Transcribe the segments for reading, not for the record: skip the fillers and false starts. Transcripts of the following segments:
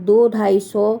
200-250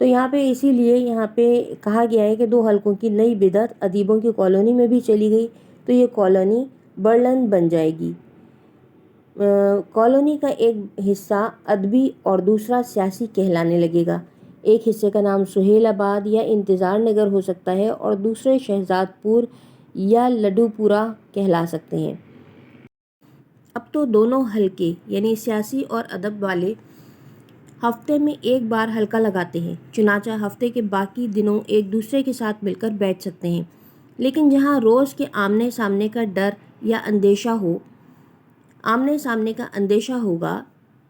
تو یہاں پہ اسی لیے یہاں پہ کہا گیا ہے کہ 2 حلقوں کی نئی بدعت ادیبوں کی کالونی میں بھی چلی گئی تو یہ کالونی برلن بن جائے گی۔ کالونی کا ایک حصہ ادبی اور دوسرا سیاسی کہلانے لگے گا۔ ایک حصے کا نام سہیل آباد یا انتظار نگر ہو سکتا ہے اور دوسرے شہزاد پور یا لڈو پورہ کہلا سکتے ہیں۔ اب تو دونوں حلقے یعنی سیاسی اور ادب والے ہفتے میں ایک بار حلقہ لگاتے ہیں، چنانچہ ہفتے کے باقی دنوں ایک دوسرے کے ساتھ مل کر بیٹھ سکتے ہیں۔ لیکن جہاں روز کے آمنے سامنے کا ڈر یا اندیشہ ہو، آمنے سامنے کا اندیشہ ہوگا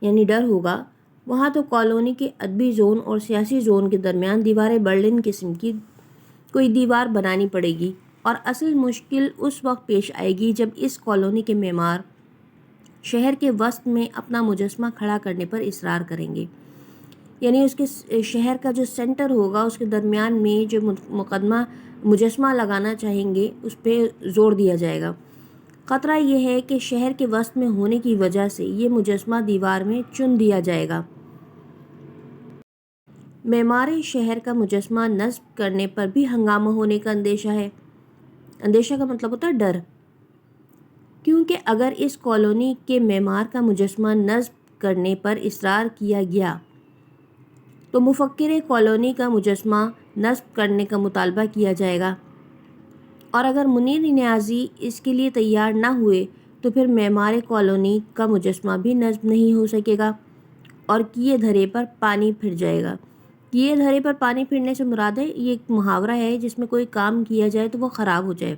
یعنی ڈر ہوگا، وہاں تو کالونی کے ادبی زون اور سیاسی زون کے درمیان دیواریں برلن قسم کی کوئی دیوار بنانی پڑے گی، اور اصل مشکل اس وقت پیش آئے گی جب اس کالونی کے معمار شہر کے وسط میں اپنا مجسمہ کھڑا کرنے پر اصرار کریں گے، یعنی اس کے شہر کا جو سینٹر ہوگا اس کے درمیان میں جو مجسمہ لگانا چاہیں گے اس پہ زور دیا جائے گا۔ خطرہ یہ ہے کہ شہر کے وسط میں ہونے کی وجہ سے یہ مجسمہ دیوار میں چن دیا جائے گا۔ معمار شہر کا مجسمہ نصب کرنے پر بھی ہنگامہ ہونے کا اندیشہ ہے۔ اندیشہ کا مطلب ہوتا ہے ڈر، کیونکہ اگر اس کالونی کے معمار کا مجسمہ نصب کرنے پر اصرار کیا گیا تو مفکر کالونی کا مجسمہ نصب کرنے کا مطالبہ کیا جائے گا، اور اگر منیر نیازی اس کے لیے تیار نہ ہوئے تو پھر معمار کالونی کا مجسمہ بھی نصب نہیں ہو سکے گا اور کیے دھرے پر پانی پھر جائے گا۔ کیے دھرے پر پانی پھرنے سے مراد ہے یہ ایک محاورہ ہے جس میں کوئی کام کیا جائے تو وہ خراب ہو جائے۔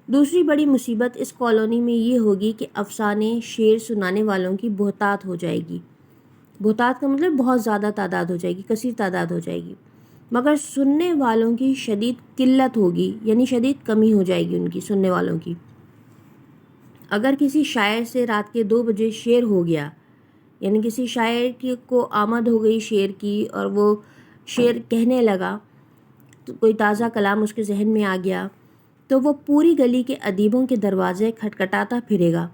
دوسری بڑی مصیبت اس کالونی میں یہ ہوگی کہ افسانے شعر سنانے والوں کی بہتات ہو جائے گی۔ بہتات کا مطلب بہت زیادہ تعداد ہو جائے گی، کثیر تعداد ہو جائے گی، مگر سننے والوں کی شدید قلت ہوگی، یعنی شدید کمی ہو جائے گی ان کی سننے والوں کی۔ اگر کسی شاعر سے رات کے 2 بجے شعر ہو گیا، یعنی کسی شاعر کو آمد ہو گئی شعر کی اور وہ شعر کہنے لگا، تو کوئی تازہ کلام اس کے ذہن میں آ گیا، تو وہ پوری گلی کے ادیبوں کے دروازے کھٹکھٹاتا پھرے گا۔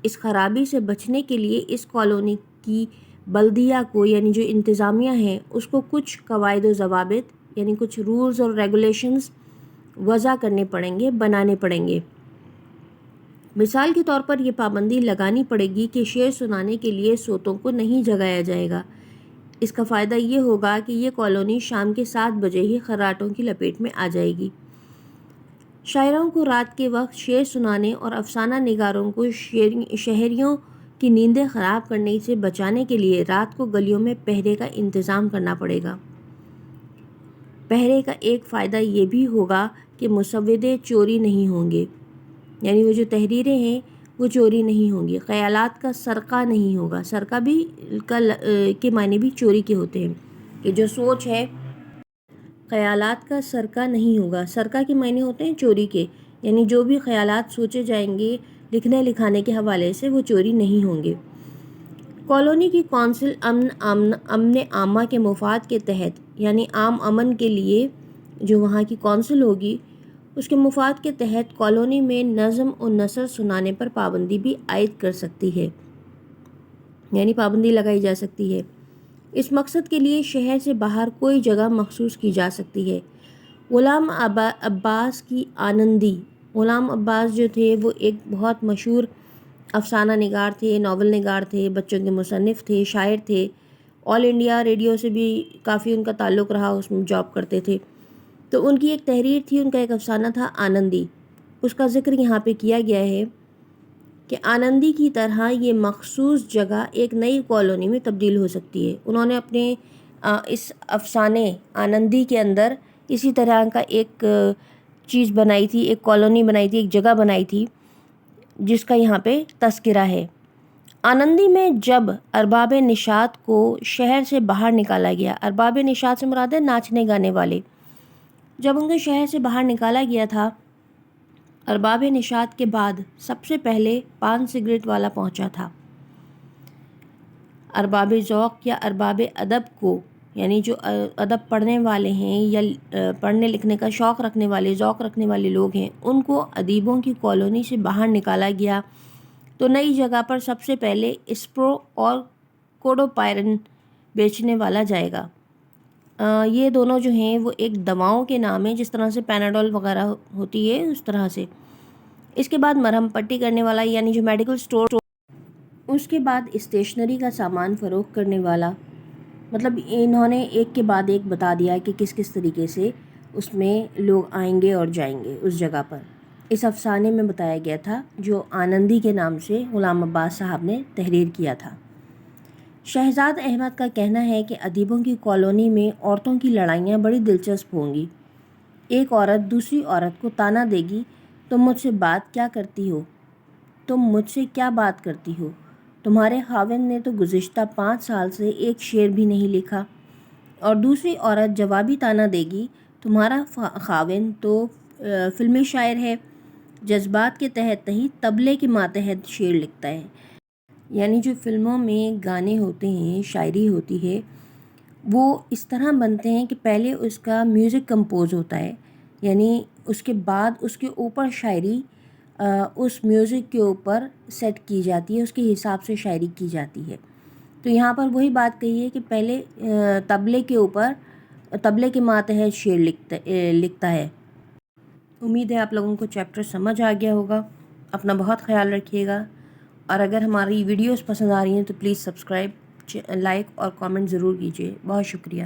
اس خرابی سے بچنے کے لیے اس کالونی کی بلدیہ کو یعنی جو انتظامیہ ہے اس کو کچھ قواعد و ضوابط یعنی کچھ رولز اور ریگولیشنز وضع کرنے پڑیں گے، بنانے پڑیں گے۔ مثال کے طور پر یہ پابندی لگانی پڑے گی کہ شعر سنانے کے لیے سوتوں کو نہیں جگایا جائے گا۔ اس کا فائدہ یہ ہوگا کہ یہ کالونی شام کے 7 بجے ہی خراٹوں کی لپیٹ میں آ جائے گی۔ شاعروں کو رات کے وقت شعر سنانے اور افسانہ نگاروں کو شہریوں کی نیندیں خراب کرنے سے بچانے کے لیے رات کو گلیوں میں پہرے کا انتظام کرنا پڑے گا۔ پہرے کا ایک فائدہ یہ بھی ہوگا کہ مسودے چوری نہیں ہوں گے، یعنی وہ جو تحریریں ہیں وہ چوری نہیں ہوں گی۔ خیالات کا سرقہ نہیں ہوگا۔ سرقہ بھی کے معنی بھی چوری کے ہوتے ہیں کہ جو سوچ ہے، خیالات کا سرقہ نہیں ہوگا۔ سرقہ کے معنی ہوتے ہیں چوری کے، یعنی جو بھی خیالات سوچے جائیں گے لکھنے لکھانے کے حوالے سے وہ چوری نہیں ہوں گے۔ کالونی کی کونسل امن عامہ کے مفاد کے تحت یعنی عام امن کے لیے جو وہاں کی کونسل ہوگی اس کے مفاد کے تحت کالونی میں نظم و نثر سنانے پر پابندی بھی عائد کر سکتی ہے، یعنی پابندی لگائی جا سکتی ہے۔ اس مقصد کے لیے شہر سے باہر کوئی جگہ مخصوص کی جا سکتی ہے۔ غلام عباس کی آنندی، غلام عباس جو تھے وہ ایک بہت مشہور افسانہ نگار تھے، ناول نگار تھے، بچوں کے مصنف تھے، شاعر تھے۔ آل انڈیا ریڈیو سے بھی کافی ان کا تعلق رہا، اس میں جاب کرتے تھے۔ تو ان کی ایک تحریر تھی، ان کا ایک افسانہ تھا آنندی، اس کا ذکر یہاں پہ کیا گیا ہے کہ آنندی کی طرح یہ مخصوص جگہ ایک نئی کالونی میں تبدیل ہو سکتی ہے۔ انہوں نے اپنے اس افسانے آنندی کے اندر اسی طرح کا ایک چیز بنائی تھی، ایک کالونی بنائی تھی، ایک جگہ بنائی تھی جس کا یہاں پہ تذکرہ ہے۔ آنندی میں جب ارباب نشاط کو شہر سے باہر نکالا گیا، ارباب نشاط سے مراد ہے ناچنے گانے والے، جب ان کو شہر سے باہر نکالا گیا تھا، ارباب نشاط کے بعد سب سے پہلے پان سگریٹ والا پہنچا تھا۔ ارباب ذوق یا ارباب ادب کو، یعنی جو ادب پڑھنے والے ہیں یا پڑھنے لکھنے کا شوق رکھنے والے، ذوق رکھنے والے لوگ ہیں، ان کو ادیبوں کی کالونی سے باہر نکالا گیا تو نئی جگہ پر سب سے پہلے اسپرو اور کوڈوپائرن بیچنے والا جائے گا۔ یہ دونوں جو ہیں وہ ایک دواؤں کے نام ہیں، جس طرح سے پیناڈول وغیرہ ہوتی ہے اس طرح سے۔ اس کے بعد مرہم پٹی کرنے والا یعنی جو میڈیکل سٹور، اس کے بعد اسٹیشنری کا سامان فروخت کرنے والا، مطلب انہوں نے ایک کے بعد ایک بتا دیا کہ کس کس طریقے سے اس میں لوگ آئیں گے اور جائیں گے اس جگہ پر۔ اس افسانے میں بتایا گیا تھا جو آنندی کے نام سے غلام عباس صاحب نے تحریر کیا تھا۔ شہزاد احمد کا کہنا ہے کہ ادیبوں کی کالونی میں عورتوں کی لڑائیاں بڑی دلچسپ ہوں گی۔ ایک عورت دوسری عورت کو طعنہ دے گی، تم مجھ سے بات کیا کرتی ہو؟ تم مجھ سے کیا بات کرتی ہو؟ تمہارے خاوند نے تو گزشتہ 5 سال سے ایک شعر بھی نہیں لکھا۔ اور دوسری عورت جوابی طعنہ دے گی، تمہارا خاوند تو فلمی شاعر ہے، جذبات کے تحت نہیں طبلے کے ماتحت شعر لکھتا ہے۔ یعنی جو فلموں میں گانے ہوتے ہیں، شاعری ہوتی ہے، وہ اس طرح بنتے ہیں کہ پہلے اس کا میوزک کمپوز ہوتا ہے، یعنی اس کے بعد اس کے اوپر شاعری اس میوزک کے اوپر سیٹ کی جاتی ہے، اس کے حساب سے شاعری کی جاتی ہے۔ تو یہاں پر وہی بات کہی ہے کہ پہلے طبلے کے اوپر، طبلے کے ماتحت شعر لکھتا ہے۔ امید ہے آپ لوگوں کو چیپٹر سمجھ آ گیا ہوگا۔ اپنا بہت خیال رکھیے گا، اور اگر ہماری ویڈیوز پسند آ رہی ہیں تو پلیز سبسکرائب، لائک اور کامنٹ ضرور کیجیے۔ بہت شکریہ۔